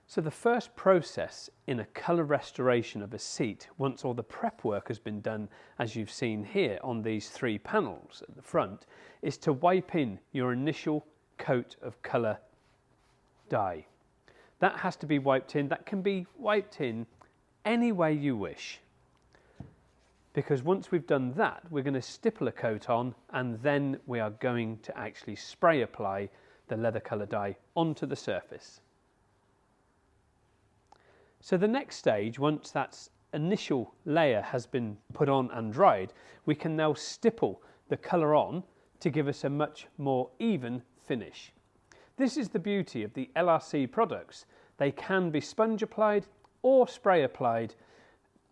So the first process in a colour restoration of a seat, once all the prep work has been done, as you've seen here on these 3 panels at the front, is to wipe in your initial coat of colour dye. That has to be wiped in. That can be wiped in any way you wish. Because once we've done that, we're going to stipple a coat on, and then we are going to actually spray apply the leather colour dye onto the surface. So the next stage, once that initial layer has been put on and dried, we can now stipple the colour on to give us a much more even finish. This is the beauty of the LRC products. They can be sponge applied or spray applied,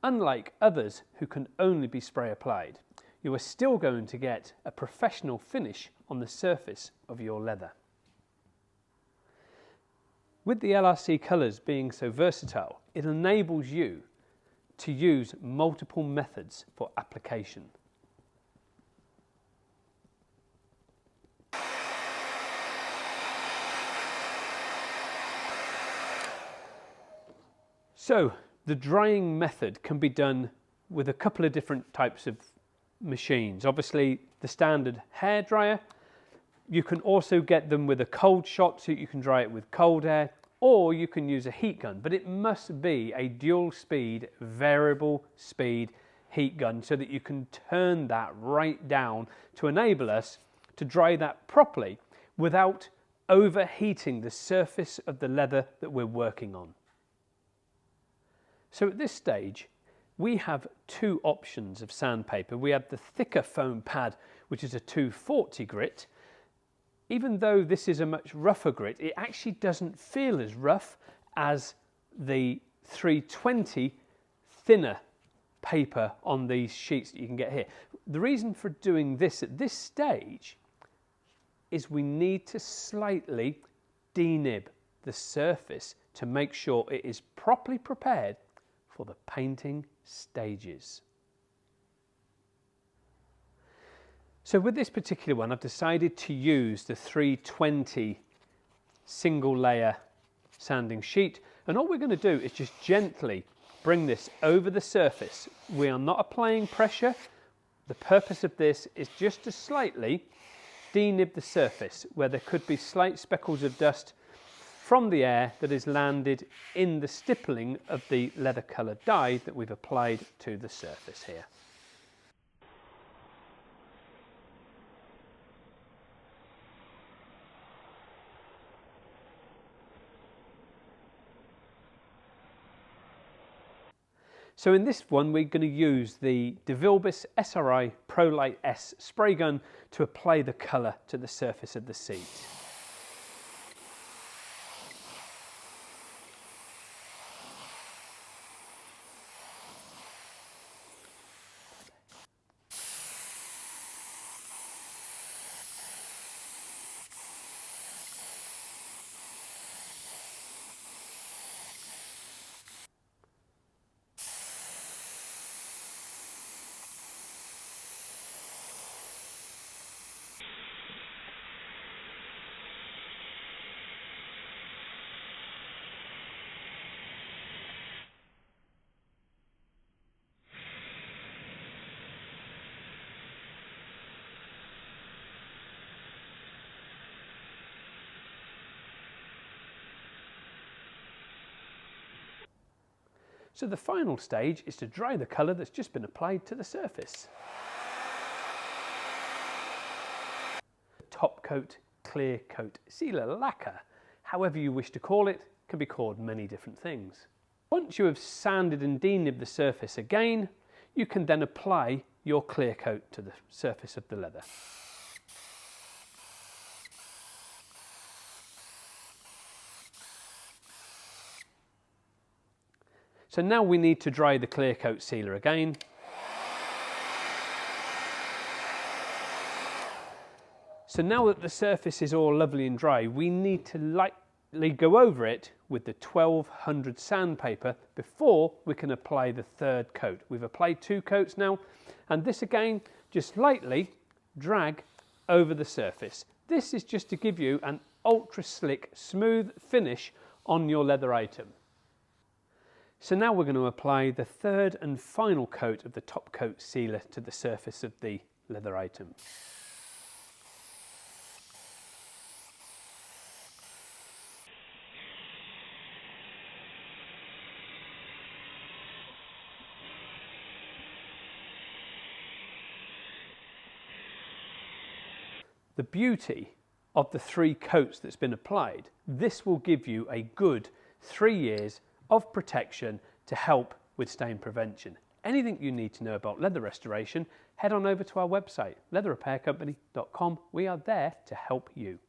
unlike others who can only be spray applied. You are still going to get a professional finish on the surface of your leather. With the LRC colours being so versatile, it enables you to use multiple methods for application. So the drying method can be done with a couple of different types of machines. Obviously the standard hair dryer. You can also get them with a cold shot, so you can dry it with cold air, or you can use a heat gun, but it must be a dual speed, variable speed heat gun so that you can turn that right down to enable us to dry that properly without overheating the surface of the leather that we're working on. So at this stage, we have 2 options of sandpaper. We have the thicker foam pad, which is a 240 grit. Even though this is a much rougher grit, it actually doesn't feel as rough as the 320 thinner paper on these sheets that you can get here. The reason for doing this at this stage is we need to slightly denib the surface to make sure it is properly prepared for the painting stages. So with this particular one, I've decided to use the 320 single layer sanding sheet, and all we're going to do is just gently bring this over the surface. We are not applying pressure. The purpose of this is just to slightly denib the surface where there could be slight speckles of dust from the air that is landed in the stippling of the leather colour dye that we've applied to the surface here. So in this one, we're going to use the DeVilbiss SRI ProLite S spray gun to apply the colour to the surface of the seat. So the final stage is to dry the colour that's just been applied to the surface. Top coat, clear coat, sealer lacquer, however you wish to call it, can be called many different things. Once you have sanded and denibbed the surface again, you can then apply your clear coat to the surface of the leather. So now we need to dry the clear coat sealer again. So now that the surface is all lovely and dry, we need to lightly go over it with the 1200 sandpaper before we can apply the 3rd coat. We've applied 2 coats now, and this again, just lightly drag over the surface. This is just to give you an ultra slick, smooth finish on your leather item. So now we're going to apply the third and final coat of the top coat sealer to the surface of the leather item. The beauty of the 3 coats that's been applied, this will give you a good 3 years of protection to help with stain prevention. Anything you need to know about leather restoration, head on over to our website, leatherrepaircompany.com. We are there to help you.